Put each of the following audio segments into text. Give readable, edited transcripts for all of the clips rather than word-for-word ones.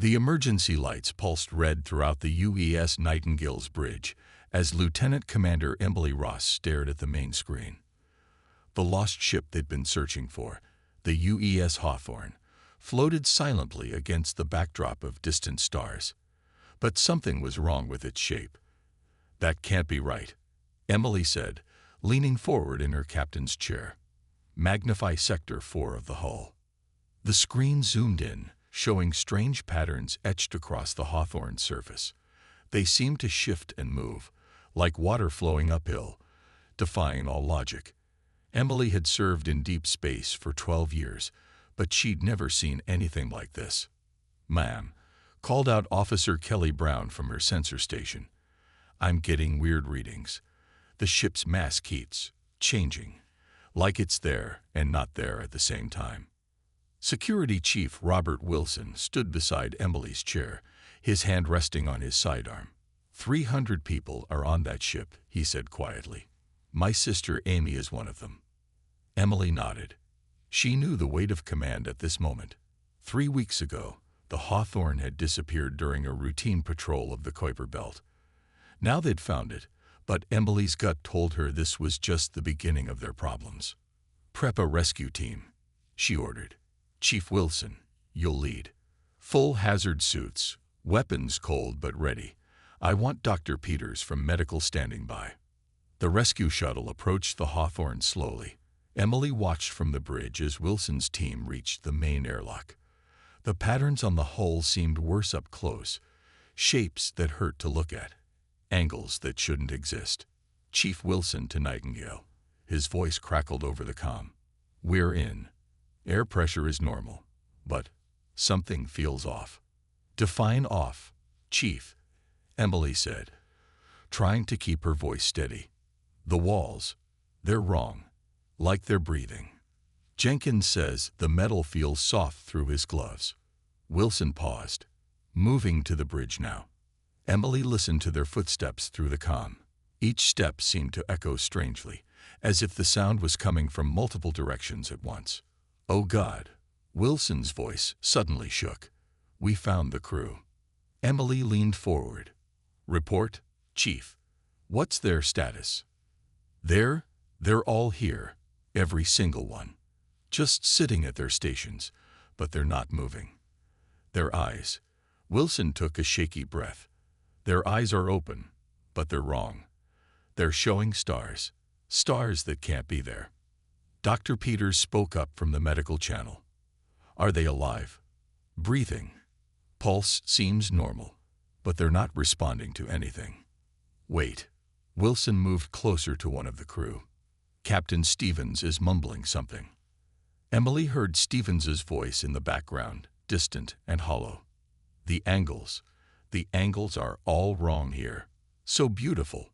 The emergency lights pulsed red throughout the UES Nightingale's bridge as Lieutenant Commander Emily Ross stared at the main screen. The lost ship they'd been searching for, the UES Hawthorne, floated silently against the backdrop of distant stars. But something was wrong with its shape. "That can't be right," Emily said, leaning forward in her captain's chair. "Magnify Sector 4 of the hull." The screen zoomed in, showing strange patterns etched across the Hawthorne's surface. They seemed to shift and move, like water flowing uphill, defying all logic. Emily had served in deep space for 12 years, but she'd never seen anything like this. "Ma'am," called out Officer Kelly Brown from her sensor station, "I'm getting weird readings. The ship's mass keeps changing, like it's there and not there at the same time." Security Chief Robert Wilson stood beside Emily's chair, his hand resting on his sidearm. 300 people are on that ship," he said quietly. "My sister Amy is one of them." Emily nodded. She knew the weight of command at this moment. 3 weeks ago, the Hawthorne had disappeared during a routine patrol of the Kuiper Belt. Now they'd found it, but Emily's gut told her this was just the beginning of their problems. "Prep a rescue team," she ordered. "Chief Wilson, you'll lead. Full hazard suits, weapons cold but ready. I want Dr. Peters from medical standing by." The rescue shuttle approached the Hawthorne slowly. Emily watched from the bridge as Wilson's team reached the main airlock. The patterns on the hull seemed worse up close, shapes that hurt to look at, angles that shouldn't exist. "Chief Wilson to Nightingale." His voice crackled over the comm. "We're in. Air pressure is normal, but something feels off." "Define off, Chief," Emily said, trying to keep her voice steady. "The walls, they're wrong, like they're breathing." Jenkins says the metal feels soft through his gloves. Wilson paused, moving to the bridge now. Emily listened to their footsteps through the comm. Each step seemed to echo strangely, as if the sound was coming from multiple directions at once. "Oh God," Wilson's voice suddenly shook. "We found the crew." Emily leaned forward. "Report, Chief. What's their status?" They're all here, every single one. Just sitting at their stations, but they're not moving. Their eyes." Wilson took a shaky breath. "Their eyes are open, but they're wrong. They're showing stars, stars that can't be there." Dr. Peters spoke up from the medical channel. "Are they alive? Breathing? Pulse seems normal, but they're not responding to anything." "Wait." Wilson moved closer to one of the crew. "Captain Stevens is mumbling something." Emily heard Stevens's voice in the background, distant and hollow. The angles are all wrong here. So beautiful,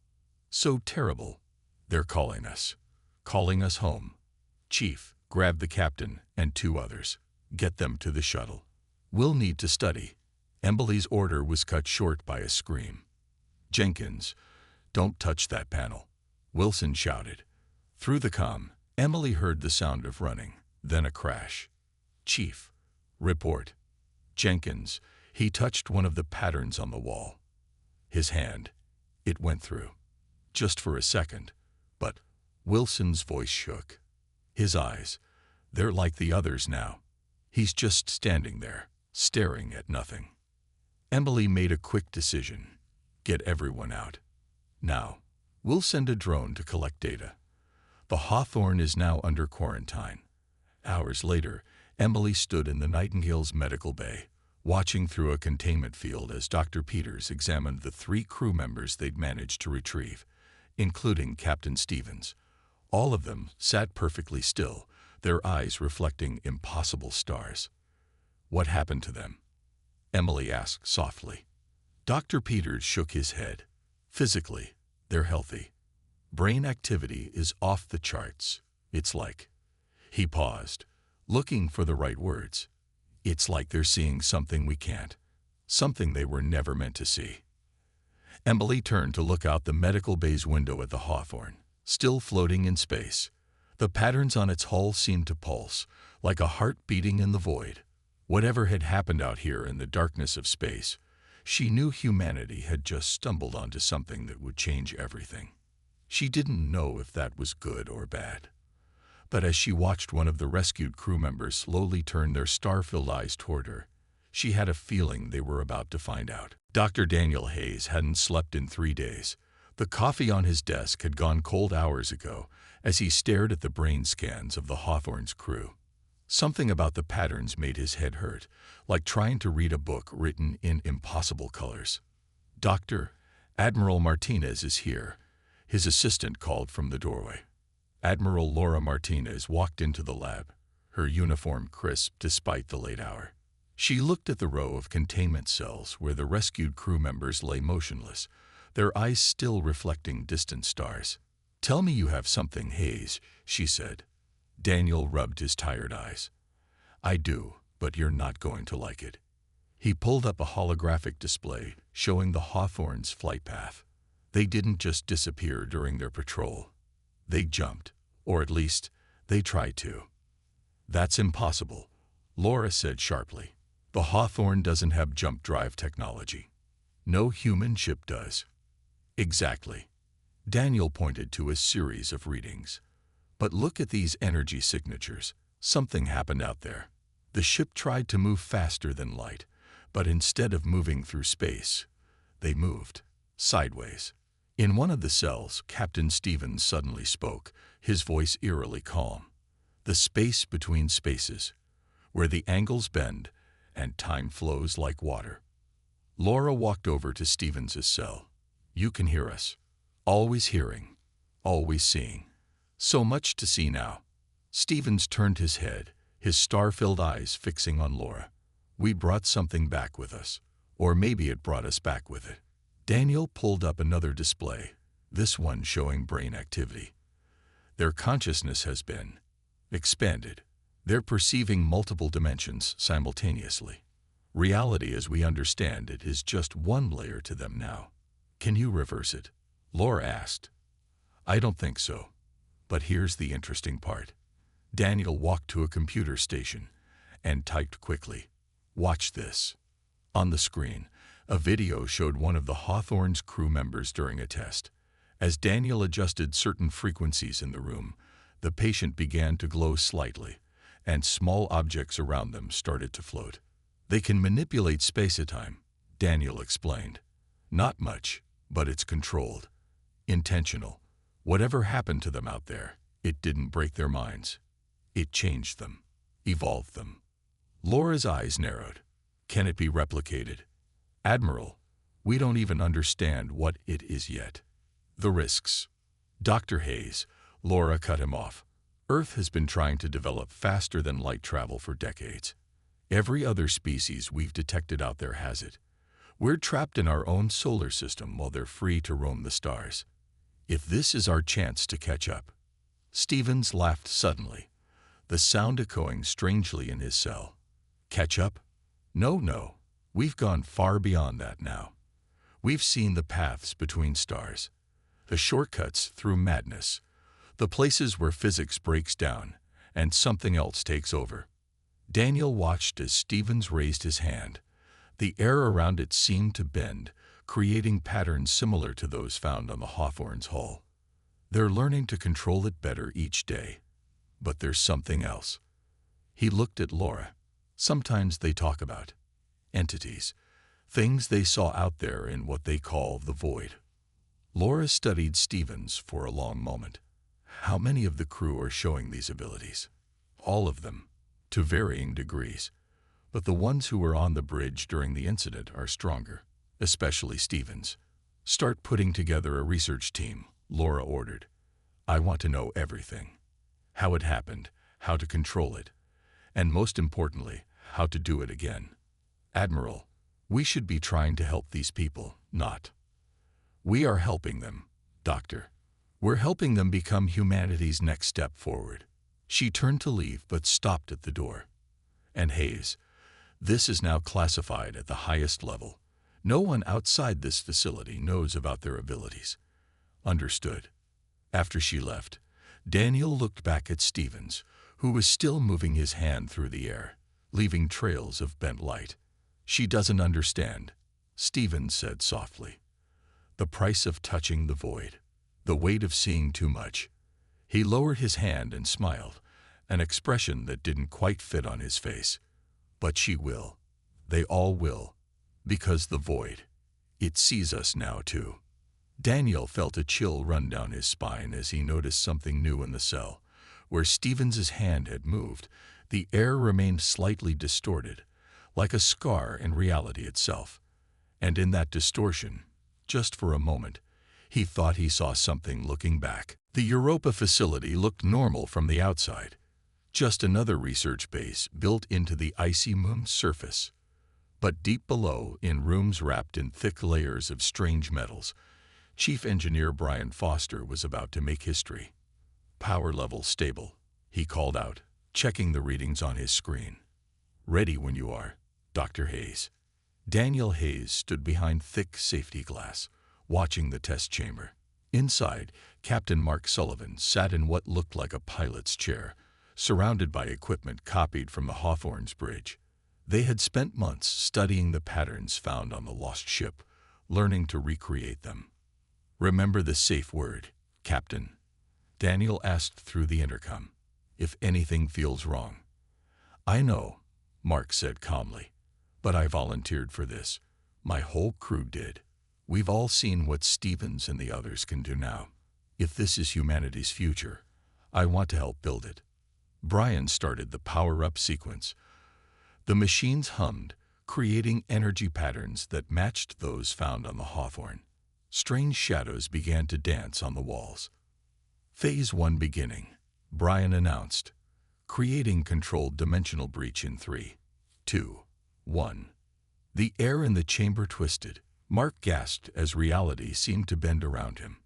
so terrible. They're calling us home. Chief, grab the captain and 2 others. Get them to the shuttle. We'll need to study." Emily's order was cut short by a scream. "Jenkins, don't touch that panel," Wilson shouted. Through the comm, Emily heard the sound of running, then a crash. "Chief, report." Jenkins, he touched one of the patterns on the wall. His hand, it went through. Just for a second, but Wilson's voice shook. His eyes, they're like the others now. He's just standing there, staring at nothing. Emily made a quick decision. Get everyone out. Now, we'll send a drone to collect data. The Hawthorne is now under quarantine. Hours later, Emily stood in the Nightingale's medical bay, watching through a containment field as Dr. Peters examined the 3 crew members they'd managed to retrieve, including Captain Stevens. All of them sat perfectly still, their eyes reflecting impossible stars. "What happened to them?" Emily asked softly. Dr. Peters shook his head. "Physically, they're healthy. Brain activity is off the charts. It's like..." He paused, looking for the right words. "It's like they're seeing something we can't, something they were never meant to see." Emily turned to look out the medical bay's window at the Hawthorne, still floating in space. The patterns on its hull seemed to pulse, like a heart beating in the void. Whatever had happened out here in the darkness of space, she knew humanity had just stumbled onto something that would change everything. She didn't know if that was good or bad. But as she watched one of the rescued crew members slowly turn their star-filled eyes toward her, she had a feeling they were about to find out. Dr. Daniel Hayes hadn't slept in 3 days. The coffee on his desk had gone cold hours ago as he stared at the brain scans of the Hawthorne's crew. Something about the patterns made his head hurt, like trying to read a book written in impossible colors. "Doctor, Admiral Martinez is here," his assistant called from the doorway. Admiral Laura Martinez walked into the lab, her uniform crisp despite the late hour. She looked at the row of containment cells where the rescued crew members lay motionless, their eyes still reflecting distant stars. "Tell me you have something, Hayes," she said. Daniel rubbed his tired eyes. "I do, but you're not going to like it." He pulled up a holographic display showing the Hawthorne's flight path. They didn't just disappear during their patrol. They jumped, or at least, they tried to. "That's impossible," Laura said sharply. "The Hawthorne doesn't have jump drive technology. No human ship does." "Exactly." Daniel pointed to a series of readings. "But look at these energy signatures. Something happened out there. The ship tried to move faster than light, but instead of moving through space, they moved sideways." In one of the cells, Captain Stevens suddenly spoke, his voice eerily calm. "The space between spaces, where the angles bend and time flows like water." Laura walked over to Stevens' cell. "You can hear us. Always hearing, always seeing. So much to see now." Stevens turned his head, his star-filled eyes fixing on Laura. "We brought something back with us, or maybe it brought us back with it." Daniel pulled up another display, this one showing brain activity. "Their consciousness has been expanded. They're perceiving multiple dimensions simultaneously. Reality as we understand it is just one layer to them now." "Can you reverse it?" Laura asked. "I don't think so. But here's the interesting part." Daniel walked to a computer station and typed quickly, "Watch this." On the screen, a video showed one of the Hawthorne's crew members during a test. As Daniel adjusted certain frequencies in the room, the patient began to glow slightly, and small objects around them started to float. "They can manipulate space-time," Daniel explained. "Not much, but it's controlled. Intentional. Whatever happened to them out there, it didn't break their minds. It changed them, evolved them." Laura's eyes narrowed. "Can it be replicated?" "Admiral, we don't even understand what it is yet. The risks." "Dr. Hayes," Laura cut him off. "Earth has been trying to develop faster than light travel for decades. Every other species we've detected out there has it. We're trapped in our own solar system while they're free to roam the stars. If this is our chance to catch up." Stevens laughed suddenly, the sound echoing strangely in his cell. "Catch up? No. We've gone far beyond that now. We've seen the paths between stars, the shortcuts through madness, the places where physics breaks down and something else takes over." Daniel watched as Stevens raised his hand. The air around it seemed to bend, creating patterns similar to those found on the Hawthorne's hull. "They're learning to control it better each day. But there's something else." He looked at Laura. "Sometimes they talk about entities, things they saw out there in what they call the void." Laura studied Stevens for a long moment. "How many of the crew are showing these abilities?" "All of them, to varying degrees. But the ones who were on the bridge during the incident are stronger, especially Stevens." "Start putting together a research team," Laura ordered. "I want to know everything. How it happened, how to control it, and most importantly, how to do it again. Admiral, we should be trying to help these people, not." "We are helping them, Doctor. We're helping them become humanity's next step forward." She turned to leave but stopped at the door. "And Hayes, this is now classified at the highest level. No one outside this facility knows about their abilities." "Understood." After she left, Daniel looked back at Stevens, who was still moving his hand through the air. leaving trails of bent light. "She doesn't understand," Stevens said softly. "The price of touching the void. The weight of seeing too much." He lowered his hand and smiled, an expression that didn't quite fit on his face. "But she will. They all will. Because the void, it sees us now too." Daniel felt a chill run down his spine as he noticed something new in the cell. Where Stevens's hand had moved, the air remained slightly distorted, like a scar in reality itself. And in that distortion, just for a moment, he thought he saw something looking back. The Europa facility looked normal from the outside, just another research base built into the icy moon's surface. But deep below, in rooms wrapped in thick layers of strange metals, Chief Engineer Brian Foster was about to make history. "Power level stable," he called out, checking the readings on his screen. "Ready when you are, Dr. Hayes." Daniel Hayes stood behind thick safety glass, watching the test chamber. Inside, Captain Mark Sullivan sat in what looked like a pilot's chair, surrounded by equipment copied from the Hawthorne's bridge. They had spent months studying the patterns found on the lost ship, learning to recreate them. "Remember the safe word, Captain," Daniel asked through the intercom. "If anything feels wrong." "I know," Mark said calmly, "but I volunteered for this. My whole crew did. We've all seen what Stevens and the others can do now. If this is humanity's future, I want to help build it." Brian started the power-up sequence. The machines hummed, creating energy patterns that matched those found on the Hawthorne. Strange shadows began to dance on the walls. "Phase 1 beginning," Brian announced, creating controlled dimensional breach in 3, 2, 1. The air in the chamber twisted. Mark gasped as reality seemed to bend around him.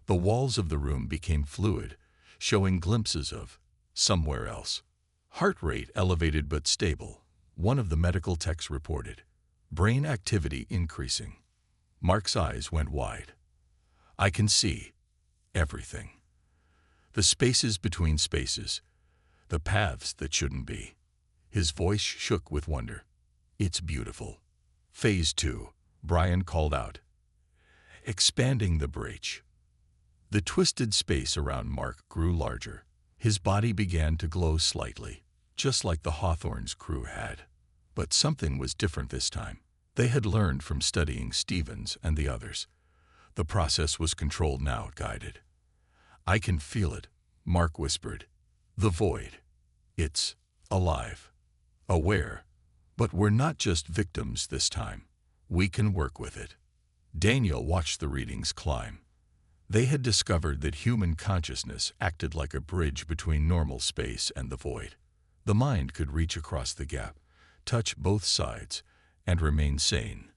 The walls of the room became fluid, showing glimpses of somewhere else. Heart rate elevated but stable, one of the medical techs reported. Brain activity increasing. Mark's eyes went wide. "I can see everything. The spaces between spaces, the paths that shouldn't be." His voice shook with wonder. "It's beautiful." "Phase 2, Brian called out, expanding the breach. The twisted space around Mark grew larger. His body began to glow slightly, just like the Hawthorne's crew had. But something was different this time. They had learned from studying Stevens and the others. The process was controlled now, guided. "I can feel it," Mark whispered. "The void. It's alive. Aware. But we're not just victims this time. We can work with it." Daniel watched the readings climb. They had discovered that human consciousness acted like a bridge between normal space and the void. The mind could reach across the gap, touch both sides, and remain sane.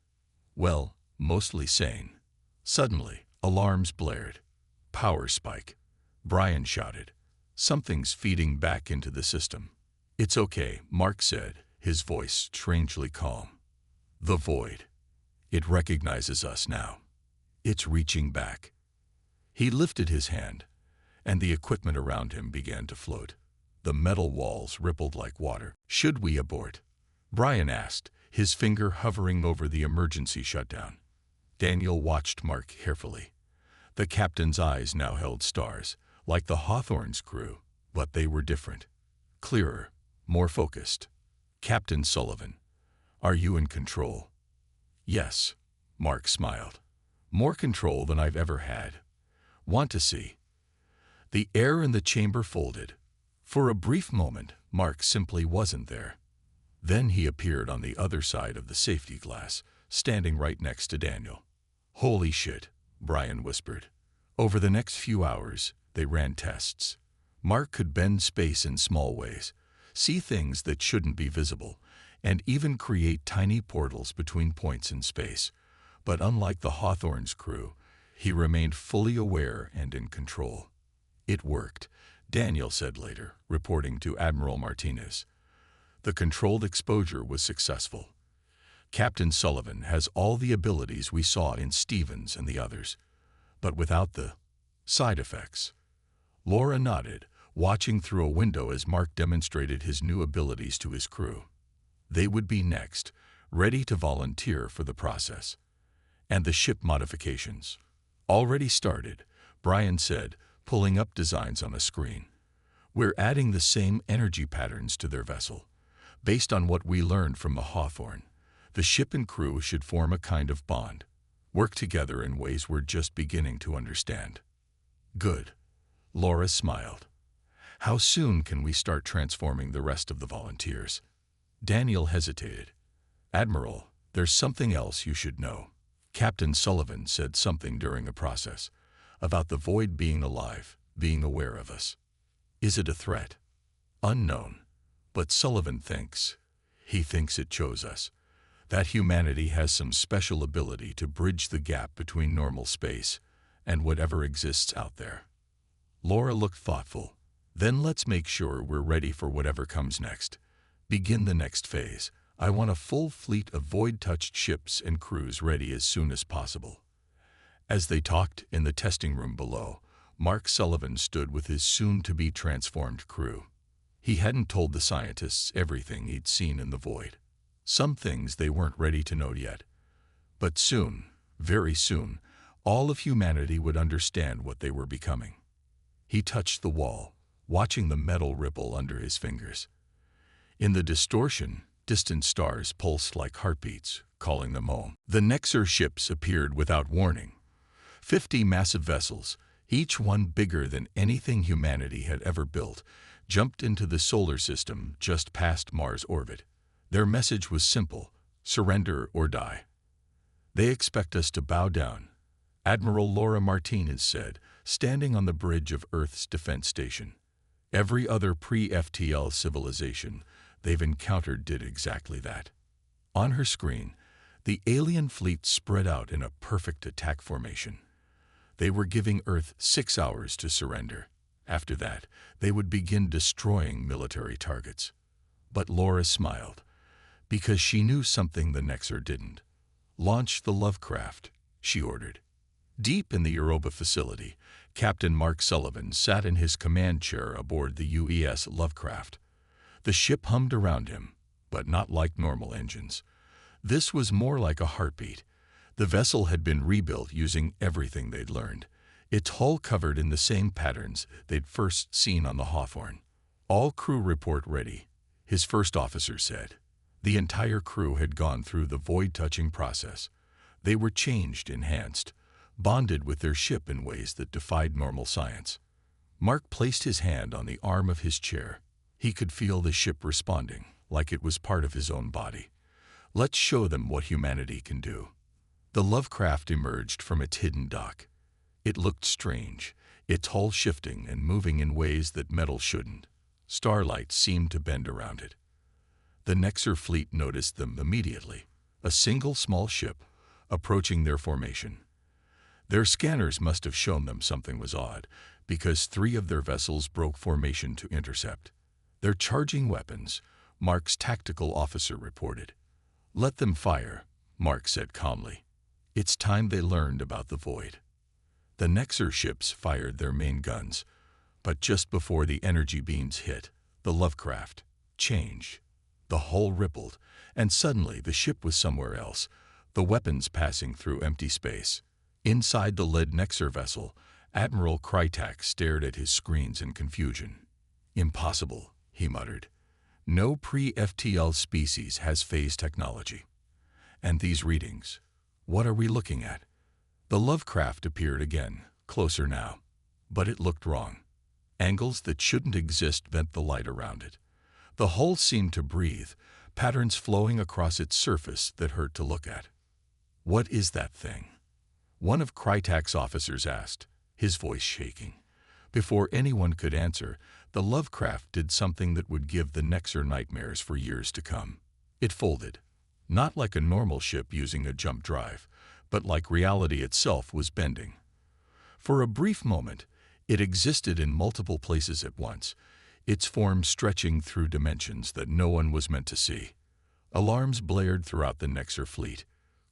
Well, mostly sane. Suddenly, alarms blared. "Power spike," Brian shouted. "Something's feeding back into the system." "It's okay," Mark said, his voice strangely calm. "The void. It recognizes us now. It's reaching back." He lifted his hand, and the equipment around him began to float. The metal walls rippled like water. "Should we abort?" Brian asked, his finger hovering over the emergency shutdown. Daniel watched Mark carefully. The captain's eyes now held stars, like the Hawthorne's crew, but they were different. Clearer, more focused. "Captain Sullivan, are you in control?" "Yes," Mark smiled. "More control than I've ever had. Want to see?" The air in the chamber folded. For a brief moment, Mark simply wasn't there. Then he appeared on the other side of the safety glass, standing right next to Daniel. "Holy shit," Brian whispered. Over the next few hours, they ran tests. Mark could bend space in small ways, see things that shouldn't be visible, and even create tiny portals between points in space. But unlike the Hawthorne's crew, he remained fully aware and in control. "It worked," Daniel said later, reporting to Admiral Martinez. "The controlled exposure was successful. Captain Sullivan has all the abilities we saw in Stevens and the others, but without the side effects." Laura nodded, watching through a window as Mark demonstrated his new abilities to his crew. They would be next, ready to volunteer for the process. And the ship modifications. Already started, Brian said, pulling up designs on a screen. We're adding the same energy patterns to their vessel. Based on what we learned from the Hawthorne, the ship and crew should form a kind of bond, work together in ways we're just beginning to understand. Good. Laura smiled. How soon can we start transforming the rest of the volunteers? Daniel hesitated. Admiral, there's something else you should know. Captain Sullivan said something during the process about the void being alive, being aware of us. Is it a threat? Unknown. But Sullivan thinks it chose us. That humanity has some special ability to bridge the gap between normal space and whatever exists out there. Laura looked thoughtful. Then let's make sure we're ready for whatever comes next. Begin the next phase. I want a full fleet of void-touched ships and crews ready as soon as possible. As they talked in the testing room below, Mark Sullivan stood with his soon-to-be transformed crew. He hadn't told the scientists everything he'd seen in the void. Some things they weren't ready to know yet. But soon, very soon, all of humanity would understand what they were becoming. He touched the wall, watching the metal ripple under his fingers. In the distortion, distant stars pulsed like heartbeats, calling them home. The Nexer ships appeared without warning. 50 massive vessels, each one bigger than anything humanity had ever built, jumped into the solar system just past Mars' orbit. Their message was simple: surrender or die. They expect us to bow down, Admiral Laura Martinez said, standing on the bridge of Earth's defense station. Every other pre-FTL civilization they've encountered did exactly that. On her screen, the alien fleet spread out in a perfect attack formation. They were giving Earth 6 hours to surrender. After that, they would begin destroying military targets. But Laura smiled, because she knew something the Nexer didn't. Launch the Lovecraft, she ordered. Deep in the Europa facility, Captain Mark Sullivan sat in his command chair aboard the UES Lovecraft. The ship hummed around him, but not like normal engines. This was more like a heartbeat. The vessel had been rebuilt using everything they'd learned, its hull covered in the same patterns they'd first seen on the Hawthorne. All crew report ready, his first officer said. The entire crew had gone through the void-touching process. They were changed, enhanced, bonded with their ship in ways that defied normal science. Mark placed his hand on the arm of his chair. He could feel the ship responding, like it was part of his own body. Let's show them what humanity can do. The Lovecraft emerged from its hidden dock. It looked strange, its hull shifting and moving in ways that metal shouldn't. Starlight seemed to bend around it. The Nexer fleet noticed them immediately, a single small ship, approaching their formation. Their scanners must have shown them something was odd, because 3 of their vessels broke formation to intercept. They're charging weapons, Mark's tactical officer reported. Let them fire, Mark said calmly. It's time they learned about the void. The Nexer ships fired their main guns, but just before the energy beams hit, the Lovecraft changed. The hull rippled, and suddenly the ship was somewhere else, the weapons passing through empty space. Inside the lead Nexer vessel, Admiral Krytak stared at his screens in confusion. Impossible, he muttered. No pre-FTL species has phase technology. And these readings, what are we looking at? The Lovecraft appeared again, closer now. But it looked wrong. Angles that shouldn't exist bent the light around it. The hull seemed to breathe, patterns flowing across its surface that hurt to look at. What is that thing? One of Krytak's officers asked, his voice shaking. Before anyone could answer, the Lovecraft did something that would give the Nexer nightmares for years to come. It folded, not like a normal ship using a jump drive, but like reality itself was bending. For a brief moment, it existed in multiple places at once, its form stretching through dimensions that no one was meant to see. Alarms blared throughout the Nexer fleet.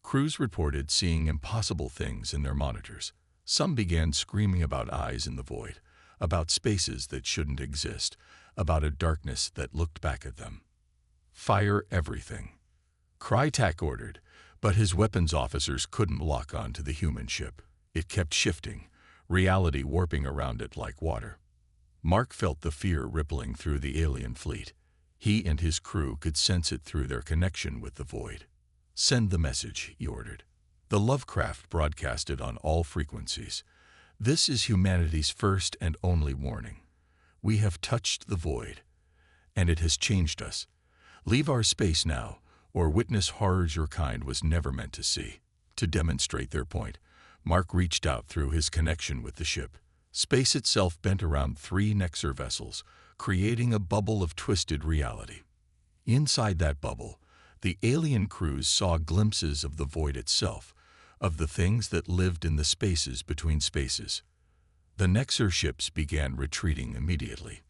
Crews reported seeing impossible things in their monitors. Some began screaming about eyes in the void, about spaces that shouldn't exist, about a darkness that looked back at them. "Fire everything," Krytak ordered, but his weapons officers couldn't lock on to the human ship. It kept shifting, reality warping around it like water. Mark felt the fear rippling through the alien fleet. He and his crew could sense it through their connection with the void. "Send the message," he ordered. The Lovecraft broadcasted on all frequencies. "This is humanity's first and only warning. We have touched the void, and it has changed us. Leave our space now, or witness horrors your kind was never meant to see." To demonstrate their point, Mark reached out through his connection with the ship. Space itself bent around 3 Nexer vessels, creating a bubble of twisted reality. Inside that bubble, the alien crews saw glimpses of the void itself, of the things that lived in the spaces between spaces. The Nexer ships began retreating immediately.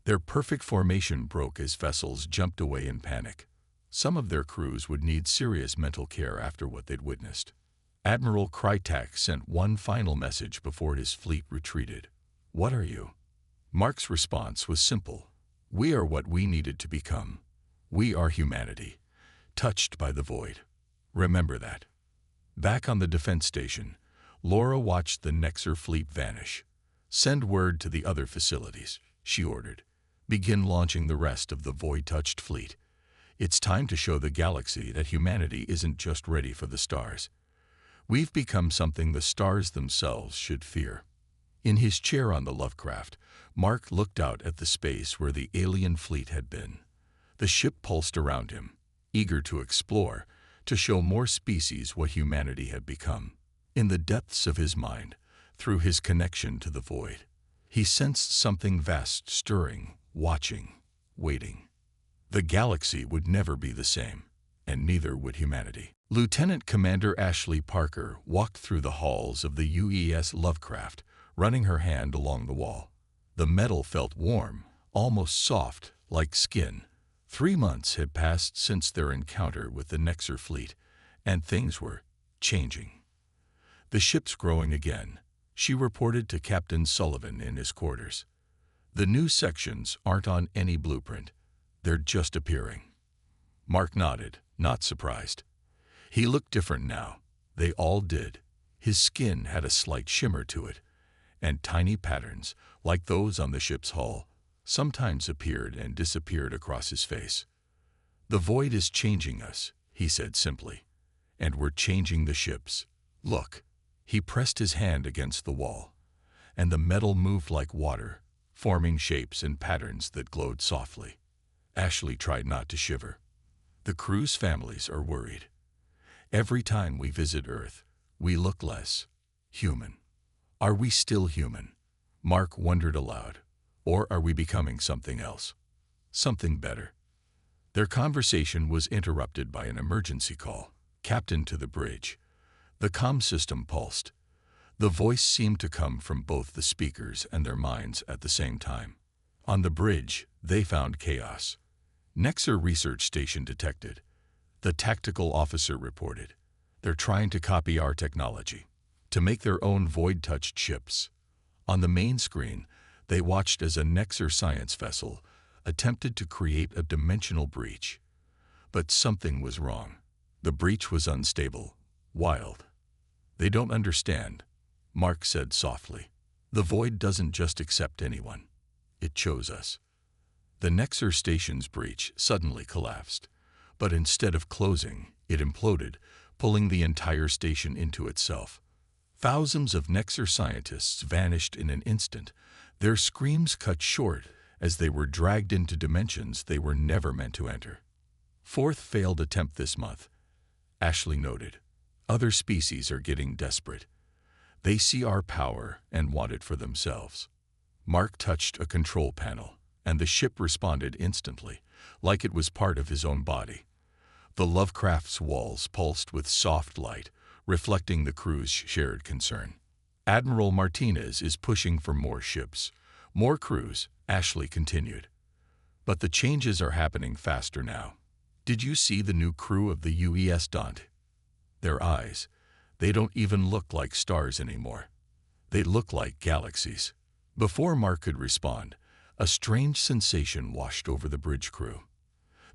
Their perfect formation broke as vessels jumped away in panic. Some of their crews would need serious mental care after what they'd witnessed. Admiral Krytak sent one final message before his fleet retreated. "What are you?" Mark's response was simple. "We are what we needed to become. We are humanity, touched by the void. Remember that." Back on the defense station, Laura watched the Nexer fleet vanish. "Send word to the other facilities," she ordered. "Begin launching the rest of the void-touched fleet. It's time to show the galaxy that humanity isn't just ready for the stars. We've become something the stars themselves should fear." In his chair on the Lovecraft, Mark looked out at the space where the alien fleet had been. The ship pulsed around him, eager to explore, to show more species what humanity had become. In the depths of his mind, through his connection to the void, he sensed something vast stirring, watching, waiting. The galaxy would never be the same, and neither would humanity. Lieutenant Commander Ashley Parker walked through the halls of the UES Lovecraft, running her hand along the wall. The metal felt warm, almost soft, like skin. 3 months had passed since their encounter with the Nexer fleet, and things were changing. "The ship's growing again," she reported to Captain Sullivan in his quarters. "The new sections aren't on any blueprint. They're just appearing." Mark nodded, not surprised. He looked different now. They all did. His skin had a slight shimmer to it, and tiny patterns, like those on the ship's hull, sometimes appeared and disappeared across his face. "The void is changing us," he said simply, "and we're changing the ships. Look." He pressed his hand against the wall, and the metal moved like water, forming shapes and patterns that glowed softly. Ashley tried not to shiver. "The crew's families are worried. Every time we visit Earth, we look less human. Are we still human?" Mark wondered aloud. "Or are we becoming something else? Something better?" Their conversation was interrupted by an emergency call. "Captain to the bridge." The comm system pulsed. The voice seemed to come from both the speakers and their minds at the same time. On the bridge, they found chaos. "Nexer research station detected," the tactical officer reported. "They're trying to copy our technology, to make their own void-touched ships." On the main screen, they watched as a Nexer science vessel attempted to create a dimensional breach. But something was wrong. The breach was unstable, wild. "They don't understand," Mark said softly. "The void doesn't just accept anyone. It chose us." The Nexer station's breach suddenly collapsed, but instead of closing, it imploded, pulling the entire station into itself. Thousands of Nexer scientists vanished in an instant, their screams cut short as they were dragged into dimensions they were never meant to enter. "Fourth failed attempt this month," Ashley noted. "Other species are getting desperate. They see our power and want it for themselves." Mark touched a control panel, and the ship responded instantly, like it was part of his own body. The Lovecraft's walls pulsed with soft light, reflecting the crew's shared concern. "Admiral Martinez is pushing for more ships, more crews," Ashley continued. "But the changes are happening faster now. Did you see the new crew of the UES Dante? Their eyes, they don't even look like stars anymore. They look like galaxies. Before Mark could respond, a strange sensation washed over the bridge crew.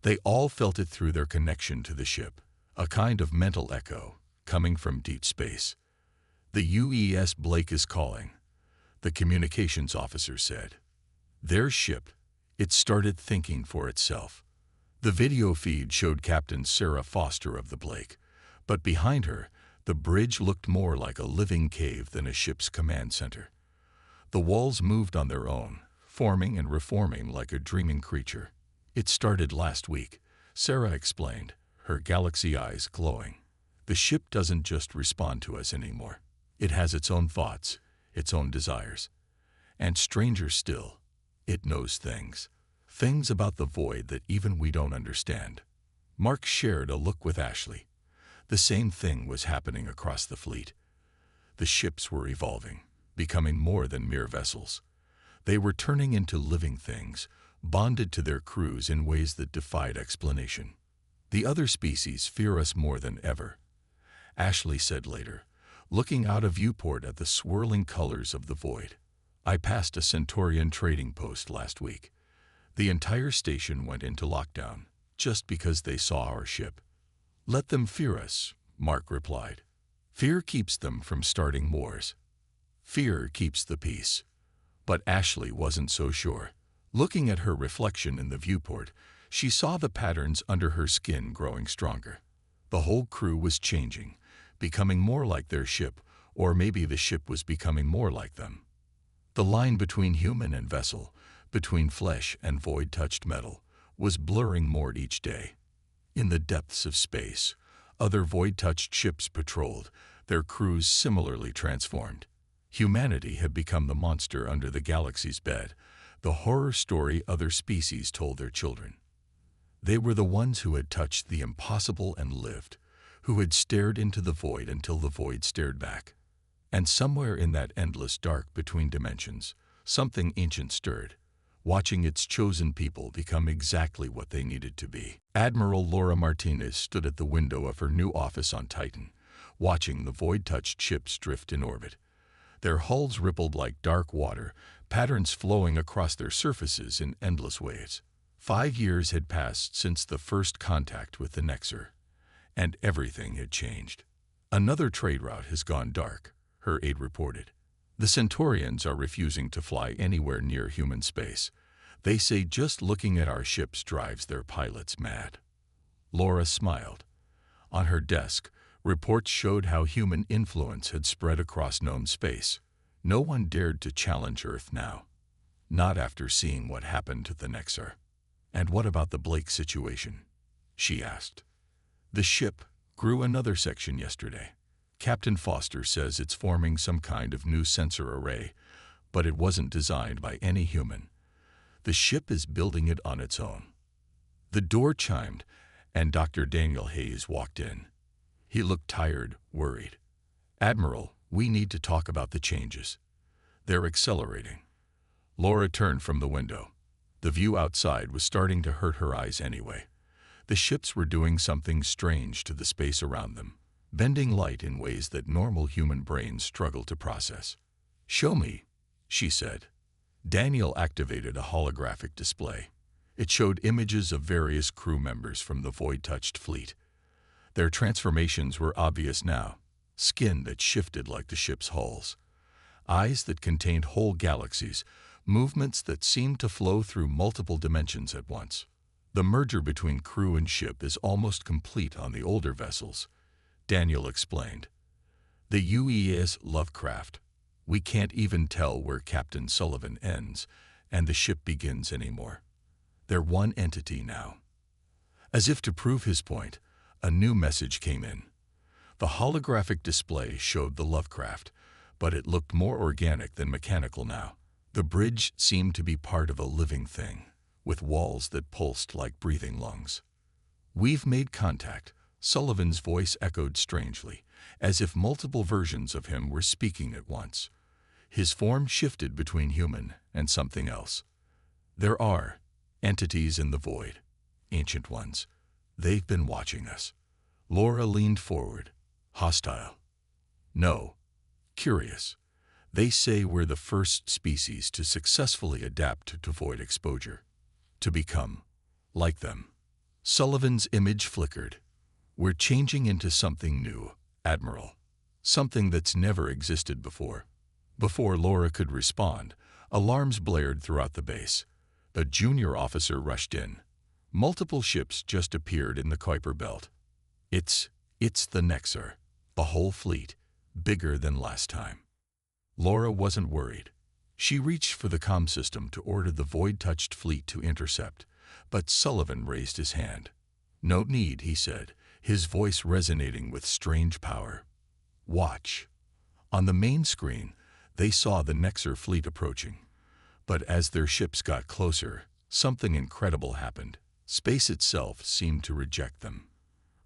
They all felt it through their connection to the ship, a kind of mental echo coming from deep space. "The UES Blake is calling," the communications officer said. Their ship, it started thinking for itself. The video feed showed Captain Sarah Foster of the Blake, but behind her, the bridge looked more like a living cave than a ship's command center. The walls moved on their own, forming and reforming like a dreaming creature. "It started last week," Sarah explained, her galaxy eyes glowing. "The ship doesn't just respond to us anymore. It has its own thoughts, its own desires. And stranger still, it knows things. Things about the void that even we don't understand." Mark shared a look with Ashley. The same thing was happening across the fleet. The ships were evolving, becoming more than mere vessels. They were turning into living things, bonded to their crews in ways that defied explanation. "The other species fear us more than ever," Ashley said later, looking out a viewport at the swirling colors of the void. "I passed a Centaurian trading post last week. The entire station went into lockdown, just because they saw our ship." "Let them fear us," Mark replied. "Fear keeps them from starting wars. Fear keeps the peace." But Ashley wasn't so sure. Looking at her reflection in the viewport, she saw the patterns under her skin growing stronger. The whole crew was changing, becoming more like their ship, or maybe the ship was becoming more like them. The line between human and vessel, between flesh and void-touched metal, was blurring more each day. In the depths of space, other void-touched ships patrolled, their crews similarly transformed. Humanity had become the monster under the galaxy's bed, the horror story other species told their children. They were the ones who had touched the impossible and lived, who had stared into the void until the void stared back. And somewhere in that endless dark between dimensions, something ancient stirred, watching its chosen people become exactly what they needed to be. Admiral Laura Martinez stood at the window of her new office on Titan, watching the void-touched ships drift in orbit. Their hulls rippled like dark water, patterns flowing across their surfaces in endless waves. 5 years had passed since the first contact with the Nexer, and everything had changed. "Another trade route has gone dark," her aide reported. "The Centaurians are refusing to fly anywhere near human space. They say just looking at our ships drives their pilots mad." Laura smiled. On her desk, reports showed how human influence had spread across known space. No one dared to challenge Earth now. Not after seeing what happened to the Nexer. "And what about the Blake situation?" she asked. "The ship grew another section yesterday. Captain Foster says it's forming some kind of new sensor array, but it wasn't designed by any human. The ship is building it on its own." The door chimed, and Dr. Daniel Hayes walked in. He looked tired, worried. "Admiral, we need to talk about the changes. They're accelerating." Laura turned from the window. The view outside was starting to hurt her eyes anyway. The ships were doing something strange to the space around them, bending light in ways that normal human brains struggle to process. "Show me," she said. Daniel activated a holographic display. It showed images of various crew members from the void-touched fleet. Their transformations were obvious now. Skin that shifted like the ship's hulls. Eyes that contained whole galaxies. Movements that seemed to flow through multiple dimensions at once. "The merger between crew and ship is almost complete on the older vessels," Daniel explained. "The UES Lovecraft. We can't even tell where Captain Sullivan ends and the ship begins anymore. They're one entity now." As if to prove his point, a new message came in. The holographic display showed the Lovecraft, but it looked more organic than mechanical now. The bridge seemed to be part of a living thing, with walls that pulsed like breathing lungs. "We've made contact," Sullivan's voice echoed strangely, as if multiple versions of him were speaking at once. His form shifted between human and something else. "There are entities in the void, ancient ones. They've been watching us." Laura leaned forward, hostile. "No, curious. They say we're the first species to successfully adapt to void exposure, to become like them. Sullivan's image flickered. We're changing into something new, Admiral. Something that's never existed before. Before Laura could respond, alarms blared throughout the base. A junior officer rushed in. Multiple ships just appeared in the Kuiper Belt. It's the Nexer, a whole fleet, bigger than last time. Laura wasn't worried. She reached for the comm system to order the void-touched fleet to intercept, but Sullivan raised his hand. "No need," he said, his voice resonating with strange power. "Watch." On the main screen, they saw the Nexer fleet approaching. But as their ships got closer, something incredible happened. Space itself seemed to reject them.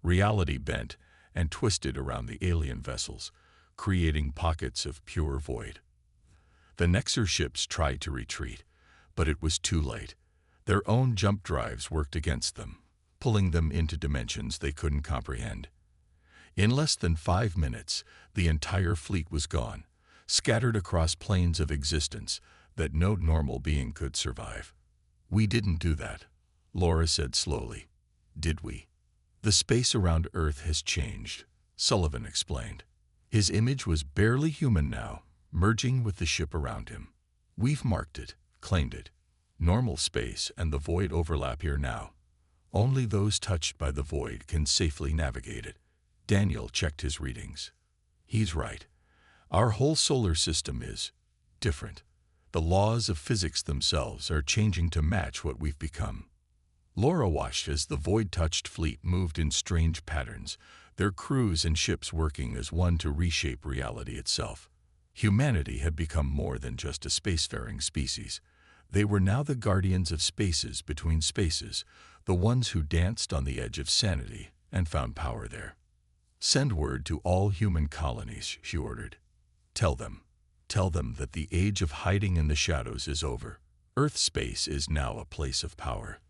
Reality bent and twisted around the alien vessels, creating pockets of pure void. The Nexer ships tried to retreat, but it was too late. Their own jump drives worked against them, pulling them into dimensions they couldn't comprehend. In less than 5 minutes, the entire fleet was gone, scattered across planes of existence that no normal being could survive. "We didn't do that," Laura said slowly. "Did we?" "The space around Earth has changed," Sullivan explained. His image was barely human now, merging with the ship around him. "We've marked it, claimed it. Normal space and the void overlap here now. Only those touched by the void can safely navigate it." Daniel checked his readings. "He's right. Our whole solar system is different. The laws of physics themselves are changing to match what we've become." Laura watched as the void-touched fleet moved in strange patterns, their crews and ships working as one to reshape reality itself. Humanity had become more than just a spacefaring species. They were now the guardians of spaces between spaces, the ones who danced on the edge of sanity and found power there. "Send word to all human colonies," she ordered. Tell them that the age of hiding in the shadows is over. Earth space is now a place of power.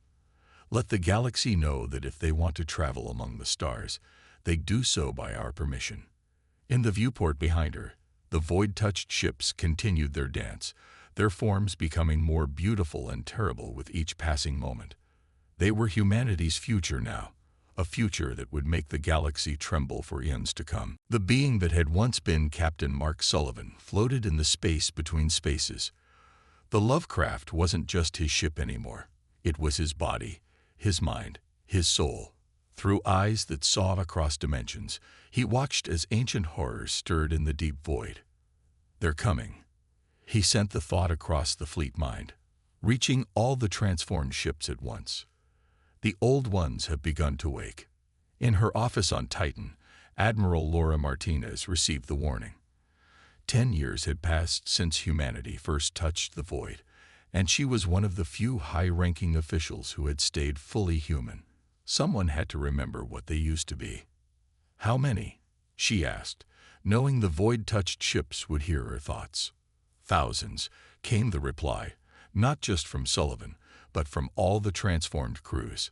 Let the galaxy know that if they want to travel among the stars, they do so by our permission." In the viewport behind her, the void-touched ships continued their dance, their forms becoming more beautiful and terrible with each passing moment. They were humanity's future now, a future that would make the galaxy tremble for eons to come. The being that had once been Captain Mark Sullivan floated in the space between spaces. The Lovecraft wasn't just his ship anymore. It was his body, his mind, his soul. Through eyes that saw across dimensions, he watched as ancient horrors stirred in the deep void. "They're coming." He sent the thought across the fleet mind, reaching all the transformed ships at once. The old ones have begun to wake. In her office on Titan, Admiral Laura Martinez received the warning. 10 years had passed since humanity first touched the void, and she was one of the few high-ranking officials who had stayed fully human. Someone had to remember what they used to be. "How many?" she asked, knowing the void-touched ships would hear her thoughts. "Thousands," came the reply, not just from Sullivan, but from all the transformed crews.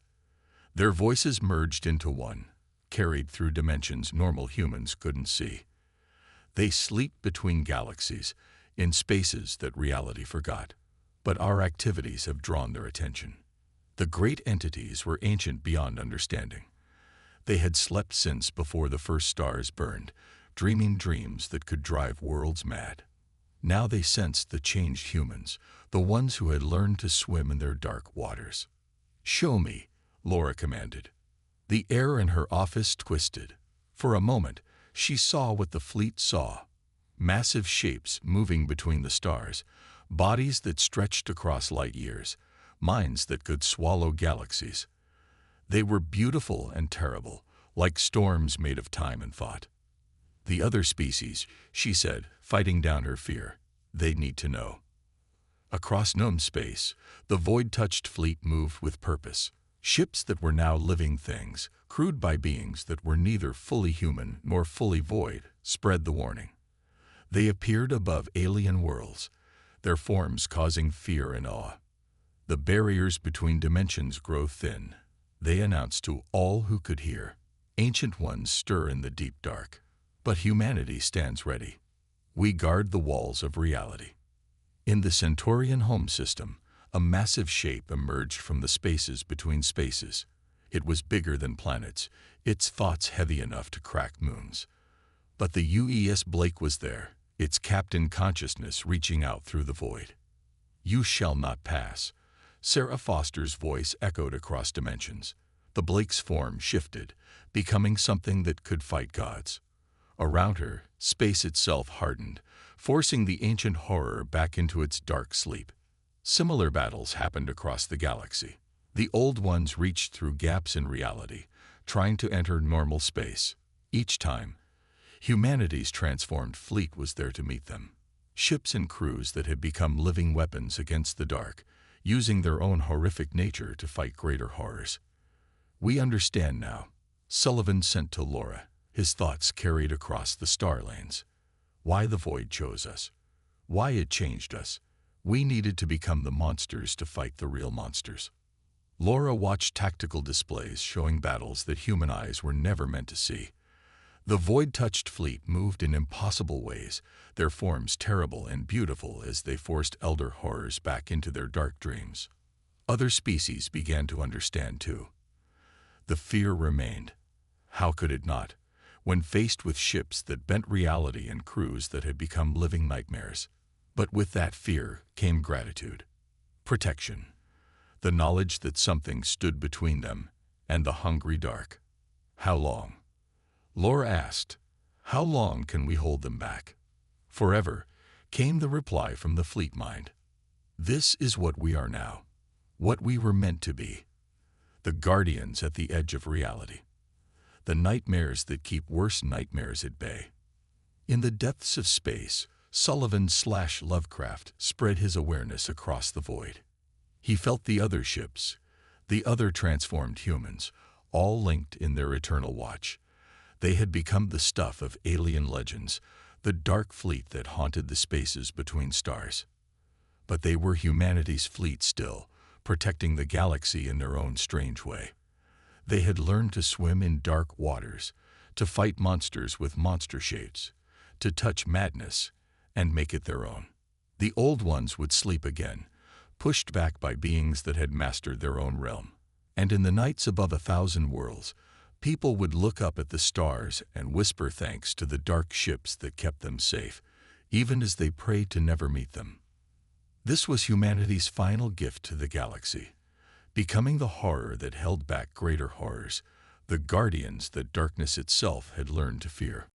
Their voices merged into one, carried through dimensions normal humans couldn't see. They sleep between galaxies, in spaces that reality forgot. But our activities have drawn their attention. The great entities were ancient beyond understanding. They had slept since before the first stars burned, dreaming dreams that could drive worlds mad. Now they sensed the changed humans, the ones who had learned to swim in their dark waters. "Show me," Laura commanded. The air in her office twisted. For a moment, she saw what the fleet saw. Massive shapes moving between the stars, bodies that stretched across light years, minds that could swallow galaxies. They were beautiful and terrible, like storms made of time and thought. "The other species," she said, fighting down her fear. "They need to know." Across known space, the void-touched fleet moved with purpose. Ships that were now living things, crewed by beings that were neither fully human nor fully void, spread the warning. They appeared above alien worlds, their forms causing fear and awe. The barriers between dimensions grow thin. They announced to all who could hear. Ancient ones stir in the deep dark. But humanity stands ready. We guard the walls of reality. In the Centaurian home system, a massive shape emerged from the spaces between spaces. It was bigger than planets, its thoughts heavy enough to crack moons. But the UES Blake was there, its captain consciousness reaching out through the void. "You shall not pass." Sarah Foster's voice echoed across dimensions. The Blake's form shifted, becoming something that could fight gods. Around her, space itself hardened, forcing the ancient horror back into its dark sleep. Similar battles happened across the galaxy. The old ones reached through gaps in reality, trying to enter normal space. Each time, humanity's transformed fleet was there to meet them. Ships and crews that had become living weapons against the dark, using their own horrific nature to fight greater horrors. "We understand now," Sullivan sent to Laura, his thoughts carried across the star lanes. "Why the void chose us. Why it changed us. We needed to become the monsters to fight the real monsters." Laura watched tactical displays showing battles that human eyes were never meant to see. The void-touched fleet moved in impossible ways, their forms terrible and beautiful as they forced elder horrors back into their dark dreams. Other species began to understand too. The fear remained. How could it not, when faced with ships that bent reality and crews that had become living nightmares? But with that fear came gratitude, protection, the knowledge that something stood between them and the hungry dark. "How long?" Laura asked. "How long can we hold them back?" "Forever," came the reply from the fleet mind. "This is what we are now, what we were meant to be. The guardians at the edge of reality. The nightmares that keep worse nightmares at bay." In the depths of space, Sullivan/Lovecraft spread his awareness across the void. He felt the other ships, the other transformed humans, all linked in their eternal watch. They had become the stuff of alien legends, the dark fleet that haunted the spaces between stars. But they were humanity's fleet still, protecting the galaxy in their own strange way. They had learned to swim in dark waters, to fight monsters with monster shapes, to touch madness and make it their own. The old ones would sleep again, pushed back by beings that had mastered their own realm. And in the nights above 1,000 worlds, people would look up at the stars and whisper thanks to the dark ships that kept them safe, even as they prayed to never meet them. This was humanity's final gift to the galaxy, becoming the horror that held back greater horrors, the guardians that darkness itself had learned to fear.